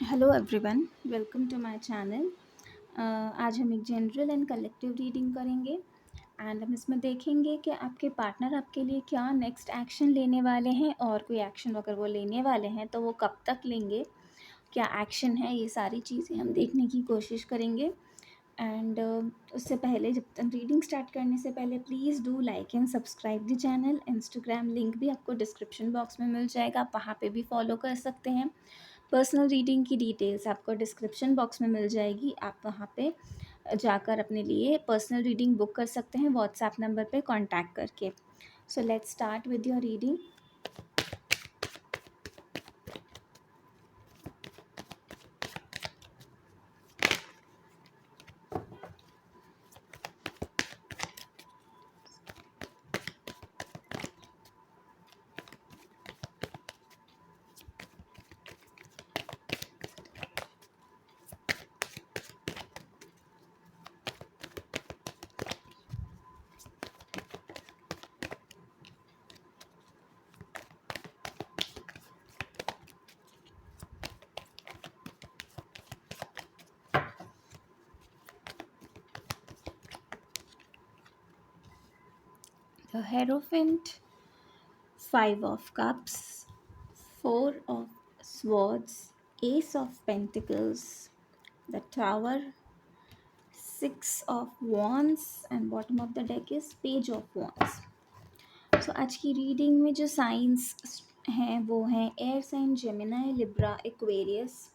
Hello everyone, welcome to my channel. आज हम एक जनरल एंड कलेक्टिव रीडिंग करेंगे एंड हम इसमें देखेंगे कि आपके पार्टनर आपके लिए क्या नेक्स्ट एक्शन लेने वाले हैं, और कोई एक्शन अगर वो लेने वाले हैं तो वो कब तक लेंगे, क्या एक्शन है, ये सारी चीज़ें हम देखने की कोशिश करेंगे। एंड उससे पहले, जब तक रीडिंग स्टार्ट करने से पहले, please do like and subscribe the channel. Instagram link भी आपको डिस्क्रिप्शन बॉक्स में मिल जाएगा, आप वहाँ पे भी फॉलो कर सकते हैं। पर्सनल रीडिंग की डिटेल्स आपको डिस्क्रिप्शन बॉक्स में मिल जाएगी, आप वहाँ पे जाकर अपने लिए पर्सनल रीडिंग बुक कर सकते हैं व्हाट्सएप नंबर पे कांटेक्ट करके। So let's start with your reading. The Hierophant, Five of Cups, Four of Swords, Ace of Pentacles, the Tower, Six of Wands, and bottom of the deck is Page of Wands. So आज की reading में जो signs हैं वो हैं air sign Gemini, Libra, Aquarius,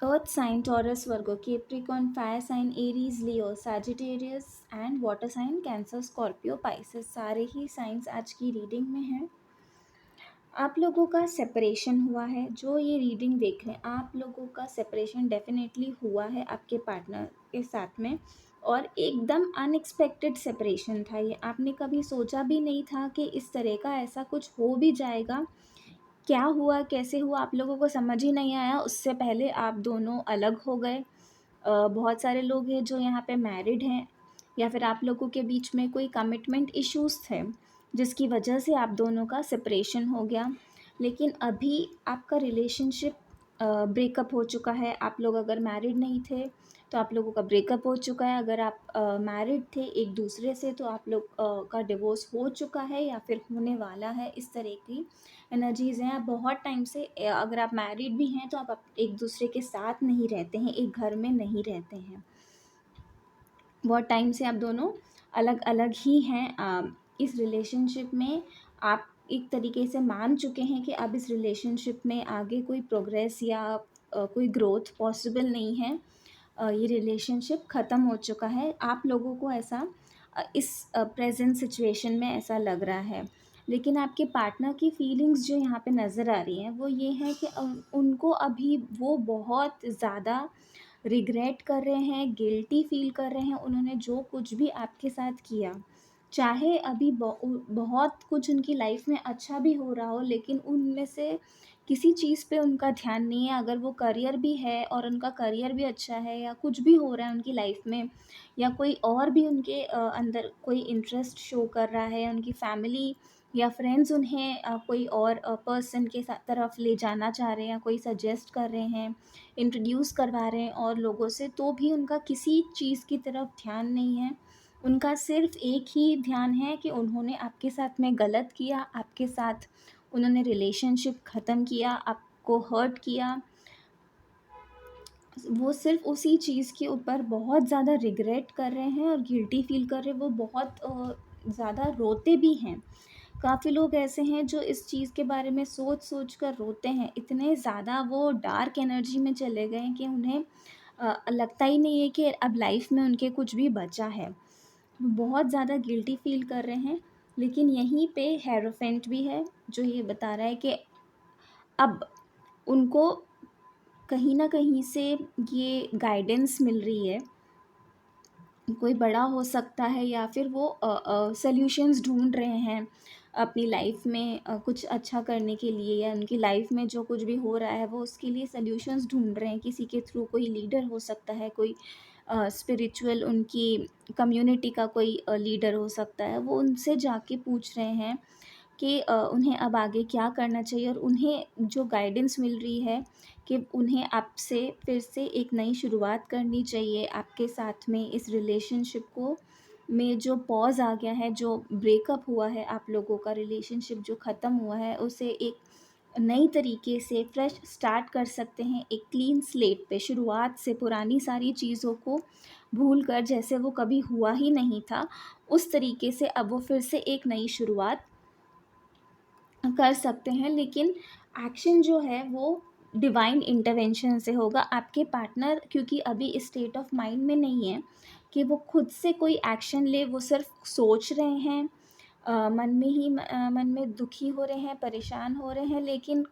earth sign Taurus, Virgo, Capricorn, fire sign Aries, Leo, Sagittarius and water sign Cancer, Scorpio, Pisces. सारे ही science आज की रीडिंग में हैं। आप लोगों का सेपरेशन हुआ है, जो ये रीडिंग देख रहे हैं, आप लोगों का सेपरेशन डेफिनेटली हुआ है आपके पार्टनर के साथ में, और एकदम अनएक्सपेक्टेड सेपरेशन था ये। आपने कभी सोचा भी नहीं था कि इस तरह का ऐसा कुछ हो भी जाएगा। क्या हुआ, कैसे हुआ, आप लोगों को समझ ही नहीं आया। उससे पहले आप दोनों अलग हो गए। बहुत सारे लोग हैं जो यहाँ पे मैरिड हैं, या फिर आप लोगों के बीच में कोई कमिटमेंट इश्यूज़ थे जिसकी वजह से आप दोनों का सेपरेशन हो गया। लेकिन अभी आपका रिलेशनशिप ब्रेकअप हो चुका है। आप लोग अगर मैरिड नहीं थे तो आप लोगों का ब्रेकअप हो चुका है। अगर आप मैरिड थे एक दूसरे से तो आप लोग का डिवोर्स हो चुका है या फिर होने वाला है। इस तरह की एनर्जीज़ हैं। आप बहुत टाइम से, अगर आप मैरिड भी हैं तो आप एक दूसरे के साथ नहीं रहते हैं, एक घर में नहीं रहते हैं। बहुत टाइम से आप दोनों अलग अलग ही हैं। इस रिलेशनशिप में आप एक तरीके से मान चुके हैं कि अब इस रिलेशनशिप में आगे कोई प्रोग्रेस या कोई ग्रोथ पॉसिबल नहीं है। ये रिलेशनशिप ख़त्म हो चुका है। आप लोगों को ऐसा इस प्रेजेंट सिचुएशन में ऐसा लग रहा है। लेकिन आपके पार्टनर की फीलिंग्स जो यहाँ पे नज़र आ रही हैं वो ये हैं कि उनको अभी वो बहुत ज़्यादा रिग्रेट कर रहे हैं, गिल्टी फील कर रहे हैं। उन्होंने जो कुछ भी आपके साथ किया, चाहे अभी बहुत कुछ उनकी लाइफ में अच्छा भी हो रहा हो, लेकिन उनमें से किसी चीज़ पे उनका ध्यान नहीं है। अगर वो करियर भी है और उनका करियर भी अच्छा है, या कुछ भी हो रहा है उनकी लाइफ में, या कोई और भी उनके अंदर कोई इंटरेस्ट शो कर रहा है, उनकी फैमिली या फ्रेंड्स उन्हें कोई और पर्सन के साथ तरफ ले जाना चाह रहे हैं, या कोई सजेस्ट कर रहे हैं, इंट्रोड्यूस करवा रहे हैं और लोगों से, तो भी उनका किसी चीज़ की तरफ ध्यान नहीं है। उनका सिर्फ़ एक ही ध्यान है कि उन्होंने आपके साथ में गलत किया, आपके साथ उन्होंने रिलेशनशिप ख़त्म किया, आपको हर्ट किया। वो सिर्फ़ उसी चीज़ के ऊपर बहुत ज़्यादा रिग्रेट कर रहे हैं और गिल्टी फ़ील कर रहे हैं। वो बहुत ज़्यादा रोते भी हैं। काफ़ी लोग ऐसे हैं जो इस चीज़ के बारे में सोच-सोच कर रोते हैं। इतने ज़्यादा वो डार्क एनर्जी में चले गए हैं कि उन्हें लगता ही नहीं है कि अब लाइफ़ में उनके कुछ भी बचा है। वो बहुत ज़्यादा गिल्टी फ़ील कर रहे हैं। लेकिन यहीं पे हेरोफेंट भी है जो ये बता रहा है कि अब उनको कहीं न कहीं से ये गाइडेंस मिल रही है। कोई बड़ा हो सकता है, या फिर वो सॉल्यूशंस ढूँढ रहे हैं अपनी लाइफ में कुछ अच्छा करने के लिए, या उनकी लाइफ में जो कुछ भी हो रहा है वो उसके लिए सॉल्यूशंस ढूँढ रहे हैं। किसी के थ्रू कोई लीडर हो सकता है, कोई स्पिरिचुअल उनकी कम्युनिटी का कोई लीडर हो सकता है। वो उनसे जाके पूछ रहे हैं कि उन्हें अब आगे क्या करना चाहिए, और उन्हें जो गाइडेंस मिल रही है कि उन्हें आपसे फिर से एक नई शुरुआत करनी चाहिए। आपके साथ में इस रिलेशनशिप को में जो पॉज़ आ गया है, जो ब्रेकअप हुआ है, आप लोगों का रिलेशनशिप जो ख़त्म हुआ है, उसे एक नई तरीके से फ्रेश स्टार्ट कर सकते हैं, एक क्लीन स्लेट पे शुरुआत से पुरानी सारी चीज़ों को भूल कर, जैसे वो कभी हुआ ही नहीं था, उस तरीके से अब वो फिर से एक नई शुरुआत कर सकते हैं। लेकिन एक्शन जो है वो डिवाइन इंटरवेंशन से होगा। आपके पार्टनर क्योंकि अभी इस स्टेट ऑफ माइंड में नहीं है कि वो खुद से कोई एक्शन ले, वो सिर्फ सोच रहे हैं, मन में दुखी हो रहे हैं, परेशान हो रहे हैं, लेकिन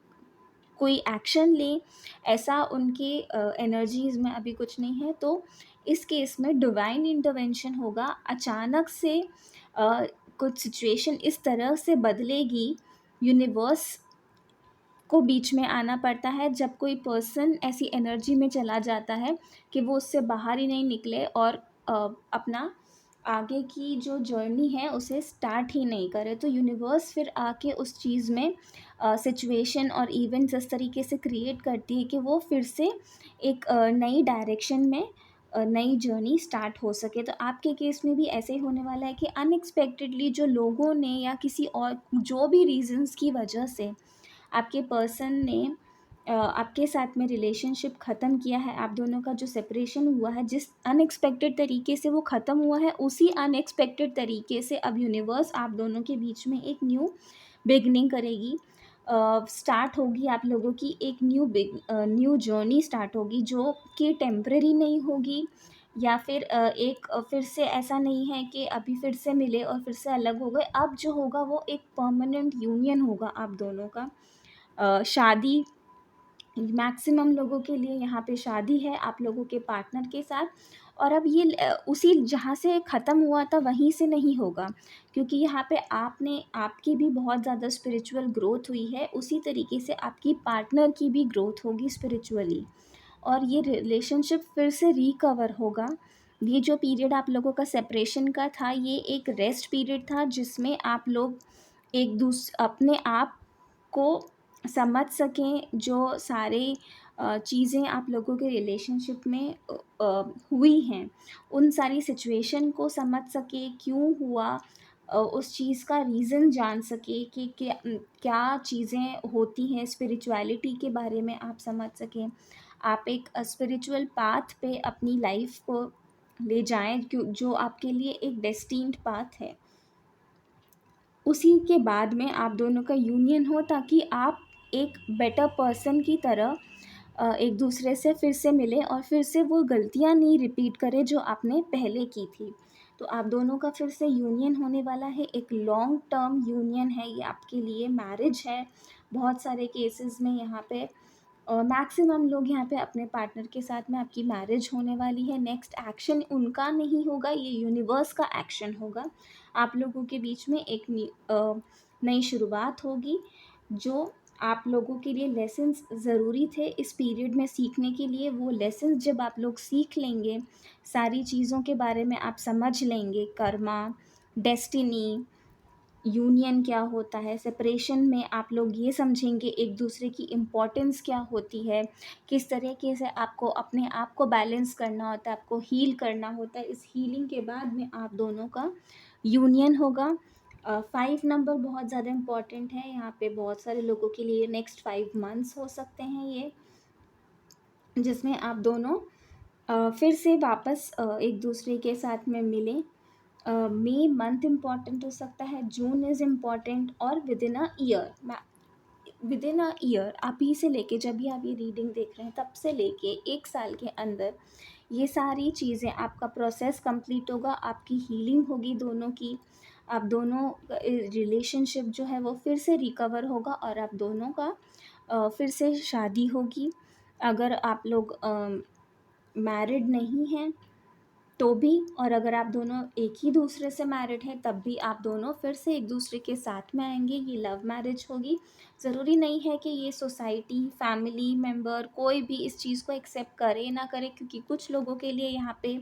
कोई एक्शन लें ऐसा उनके एनर्जीज़ में अभी कुछ नहीं है। तो इस केस में डिवाइन इंटरवेंशन होगा। अचानक से कुछ सिचुएशन इस तरह से बदलेगी, यूनिवर्स को बीच में आना पड़ता है जब कोई पर्सन ऐसी एनर्जी में चला जाता है कि वो उससे बाहर ही नहीं निकले, और अपना आगे की जो जर्नी है उसे स्टार्ट ही नहीं करे। तो यूनिवर्स फिर आके उस चीज़ में सिचुएशन और इवेंट्स इस तरीके से क्रिएट करती है कि वो फिर से एक नई डायरेक्शन में नई जर्नी स्टार्ट हो सके। तो आपके केस में भी ऐसे ही होने वाला है कि अनएक्सपेक्टेडली जो लोगों ने या किसी और जो भी रीज़न्स की वजह से आपके पर्सन ने आपके साथ में रिलेशनशिप ख़त्म किया है, आप दोनों का जो सेपरेशन हुआ है, जिस अनएक्सपेक्टेड तरीके से वो ख़त्म हुआ है, उसी अनएक्सपेक्टेड तरीके से अब यूनिवर्स आप दोनों के बीच में एक न्यू बिगनिंग करेगी। स्टार्ट होगी आप लोगों की एक न्यू जर्नी स्टार्ट होगी, जो कि टेम्परेरी नहीं होगी, या फिर फिर से ऐसा नहीं है कि अभी फिर से मिले और फिर से अलग हो गए। अब जो होगा वो एक परमानेंट यूनियन होगा आप दोनों का। शादी मैक्सिमम लोगों के लिए यहाँ पे शादी है आप लोगों के पार्टनर के साथ। और अब ये उसी जहाँ से ख़त्म हुआ था वहीं से नहीं होगा, क्योंकि यहाँ पे आपने आपकी भी बहुत ज़्यादा स्पिरिचुअल ग्रोथ हुई है, उसी तरीके से आपकी पार्टनर की भी ग्रोथ होगी स्पिरिचुअली, और ये रिलेशनशिप फिर से रिकवर होगा। ये जो पीरियड आप लोगों का सेपरेशन का था, ये एक रेस्ट पीरियड था जिसमें आप लोग अपने आप को समझ सकें, जो सारे चीज़ें आप लोगों के रिलेशनशिप में हुई हैं, उन सारी सिचुएशन को समझ सके, क्यों हुआ, उस चीज़ का रीज़न जान सके कि क्या चीज़ें होती हैं, स्पिरिचुअलिटी के बारे में आप समझ सकें। आप एक स्पिरिचुअल पाथ पे अपनी लाइफ को ले जाएँ, जो आपके लिए एक डेस्टिन्ड पाथ है। उसी के बाद में आप दोनों का यूनियन हो, ताकि आप एक बेटर पर्सन की तरह एक दूसरे से फिर से मिलें और फिर से वो गलतियाँ नहीं रिपीट करें जो आपने पहले की थी। तो आप दोनों का फिर से यूनियन होने वाला है, एक लॉन्ग टर्म यूनियन है ये आपके लिए, मैरिज है। बहुत सारे केसेस में यहाँ पे मैक्सिमम लोग यहाँ पे अपने पार्टनर के साथ में आपकी मैरिज होने वाली है। नेक्स्ट एक्शन उनका नहीं होगा, ये यूनिवर्स का एक्शन होगा। आप लोगों के बीच में एक नई शुरुआत होगी, जो आप लोगों के लिए लेसन्स ज़रूरी थे इस पीरियड में सीखने के लिए। वो लेसन्स जब आप लोग सीख लेंगे, सारी चीज़ों के बारे में आप समझ लेंगे, कर्मा, डेस्टिनी, यूनियन क्या होता है, सेपरेशन में आप लोग ये समझेंगे एक दूसरे की इम्पोर्टेंस क्या होती है, किस तरीके से आपको अपने आप को बैलेंस करना होता है, आपको हील करना होता है। इस हीलिंग के बाद में आप दोनों का यूनियन होगा। 5 नंबर बहुत ज़्यादा इम्पॉर्टेंट है यहाँ पे, बहुत सारे लोगों के लिए नेक्स्ट 5 मंथ्स हो सकते हैं ये, जिसमें आप दोनों फिर से वापस एक दूसरे के साथ में मिलें। मई मंथ इम्पॉर्टेंट हो सकता है, जून इज़ इम्पॉर्टेंट, और विद इन अ ईयर अभी से लेके, जब भी आप ये रीडिंग देख रहे हैं तब से लेके 1 साल के अंदर ये सारी चीज़ें, आपका प्रोसेस कंप्लीट होगा, आपकी हीलिंग होगी दोनों की, आप दोनों रिलेशनशिप जो है वो फिर से रिकवर होगा, और आप दोनों का फिर से शादी होगी। अगर आप लोग मैरिड नहीं हैं तो भी, और अगर आप दोनों एक ही दूसरे से मैरिड हैं तब भी आप दोनों फिर से एक दूसरे के साथ में आएंगे। ये लव मैरिज होगी। ज़रूरी नहीं है कि ये सोसाइटी, फैमिली मेम्बर कोई भी इस चीज़ को एक्सेप्ट करे ना करे, क्योंकि कुछ लोगों के लिए यहाँ पे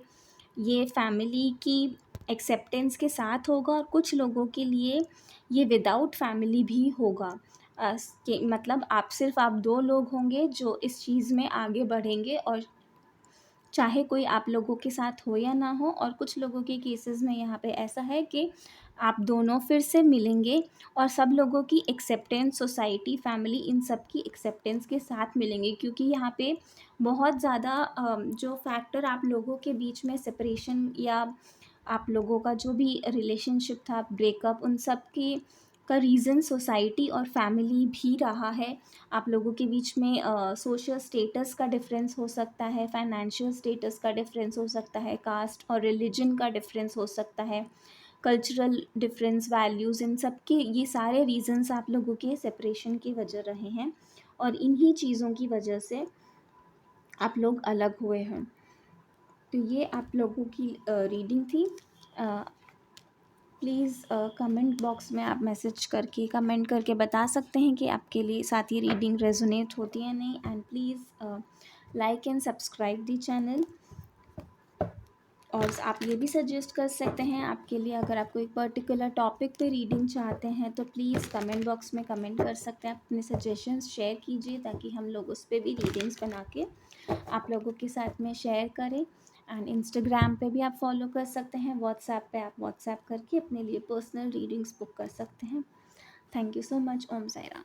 ये फैमिली की एक्सेप्टेंस के साथ होगा और कुछ लोगों के लिए ये विदाउट फैमिली भी होगा। कि मतलब आप दो लोग होंगे जो इस चीज़ में आगे बढ़ेंगे, और चाहे कोई आप लोगों के साथ हो या ना हो। और कुछ लोगों के केसेस में यहाँ पे ऐसा है कि आप दोनों फिर से मिलेंगे और सब लोगों की एक्सेप्टेंस, सोसाइटी, फैमिली, इन सब की एक्सेप्टेंस के साथ मिलेंगे, क्योंकि यहाँ पे बहुत ज़्यादा जो फैक्टर आप लोगों के बीच में सेपरेशन या आप लोगों का जो भी रिलेशनशिप था, ब्रेकअप, उन सब की का रीज़न सोसाइटी और फैमिली भी रहा है। आप लोगों के बीच में सोशल स्टेटस का डिफरेंस हो सकता है, फाइनेंशियल स्टेटस का डिफरेंस हो सकता है, कास्ट और रिलीजन का डिफरेंस हो सकता है, कल्चरल डिफरेंस, वैल्यूज़, इन सब के ये सारे रीजंस आप लोगों के सेपरेशन की वजह रहे हैं, और इन्हीं चीज़ों की वजह से आप लोग अलग हुए हैं। तो ये आप लोगों की रीडिंग थी। प्लीज़ कमेंट बॉक्स में आप मैसेज करके कमेंट करके बता सकते हैं कि आपके लिए साथ ये रीडिंग रेजोनेट होती है नहीं। And please like and subscribe the channel. और आप ये भी सजेस्ट कर सकते हैं आपके लिए, अगर आप कोई पर्टिकुलर टॉपिक पे रीडिंग चाहते हैं तो प्लीज़ कमेंट बॉक्स में कमेंट कर सकते हैं। आप अपने सजेशंस शेयर कीजिए ताकि हम लोग उस पर भी रीडिंग्स बना के आप लोगों के साथ में शेयर करें। एंड इंस्टाग्राम पे भी आप फॉलो कर सकते हैं, व्हाट्सएप पे आप व्हाट्सएप करके अपने लिए पर्सनल रीडिंग्स बुक कर सकते हैं। Thank you so much. Om Sai Ram.